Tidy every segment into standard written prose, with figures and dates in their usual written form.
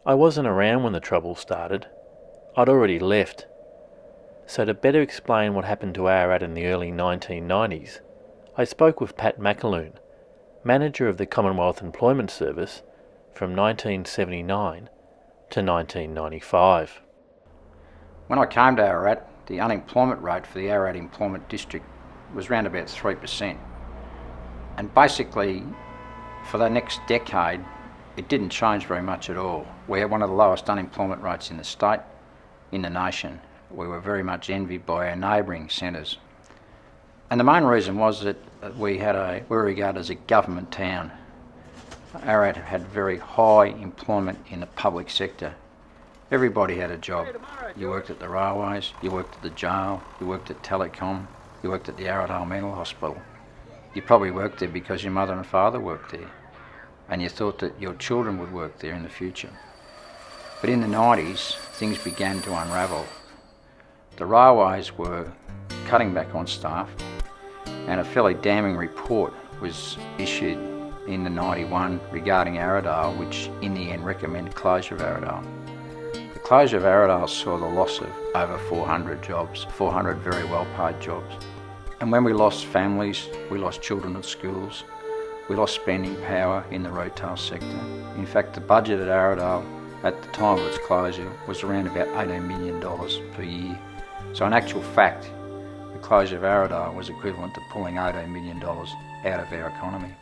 I wasn't around when the trouble started. I'd already left. So to better explain what happened to Ararat in the early 1990s, I spoke with Pat McAloon, manager of the Commonwealth Employment Service from 1979 to 1995. When I came to Ararat, the unemployment rate for the Ararat Employment District was around about 3%. And basically, for the next decade, it didn't change very much at all. We had one of the lowest unemployment rates in the state, in the nation. We were very much envied by our neighbouring centres. And the main reason was that we were regarded as a government town. Ararat had very high employment in the public sector. Everybody had a job. You worked at the railways, you worked at the jail, you worked at Telecom, you worked at the Ararat Mental Hospital. You probably worked there because your mother and father worked there, and you thought that your children would work there in the future. But in the 90s, things began to unravel. The railways were cutting back on staff, and a fairly damning report was issued in the 91 regarding Ararat, which in the end recommended closure of Ararat. The closure of Ararat saw the loss of over 400 jobs, 400 very well paid jobs. And when we lost families, we lost children at schools, we lost spending power in the retail sector. In fact, the budget at Ararat at the time of its closure was around about $18 million per year. So in actual fact, the closure of Ararat was equivalent to pulling $18 million out of our economy.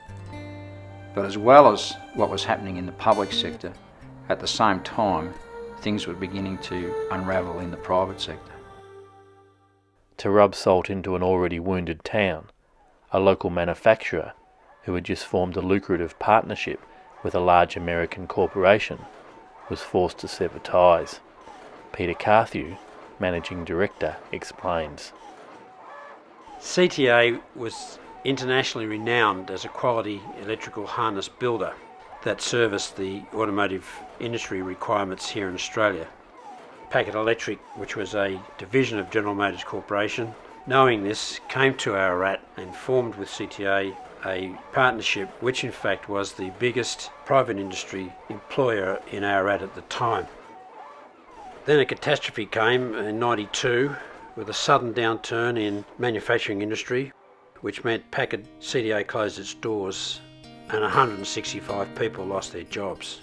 But as well as what was happening in the public sector, at the same time, things were beginning to unravel in the private sector. To rub salt into an already wounded town, a local manufacturer who had just formed a lucrative partnership with a large American corporation was forced to sever ties. Pt.2, Managing Director, explains. CTA was internationally renowned as a quality electrical harness builder that serviced the automotive industry requirements here in Australia. Packard Electric, which was a division of General Motors Corporation, knowing this, came to Ararat and formed with CTA a partnership which in fact was the biggest private industry employer in Ararat at the time. Then a catastrophe came in 92 with a sudden downturn in manufacturing industry, which meant Packard CTA closed its doors and 165 people lost their jobs.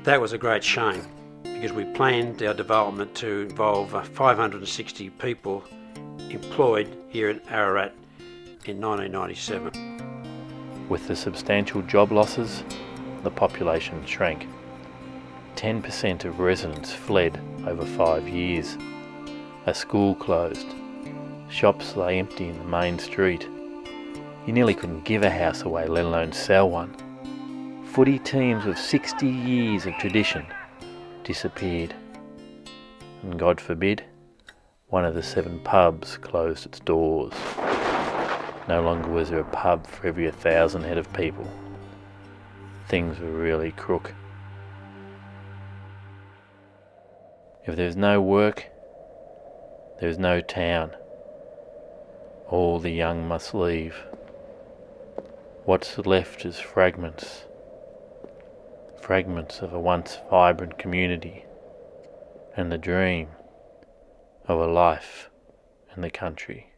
That was a great shame because we planned our development to involve 560 people employed here in Ararat in 1997. With the substantial job losses, the population shrank. 10% of residents fled over 5 years. A school closed. Shops lay empty in the main street. You nearly couldn't give a house away, let alone sell one. Footy teams with 60 years of tradition disappeared. And God forbid, one of the 7 pubs closed its doors. No longer was there a pub for every 1,000 head of people. Things were really crook. If there's no work, there's no town. All the young must leave. What's left is fragments. Fragments of a once vibrant community and the dream of a life in the country.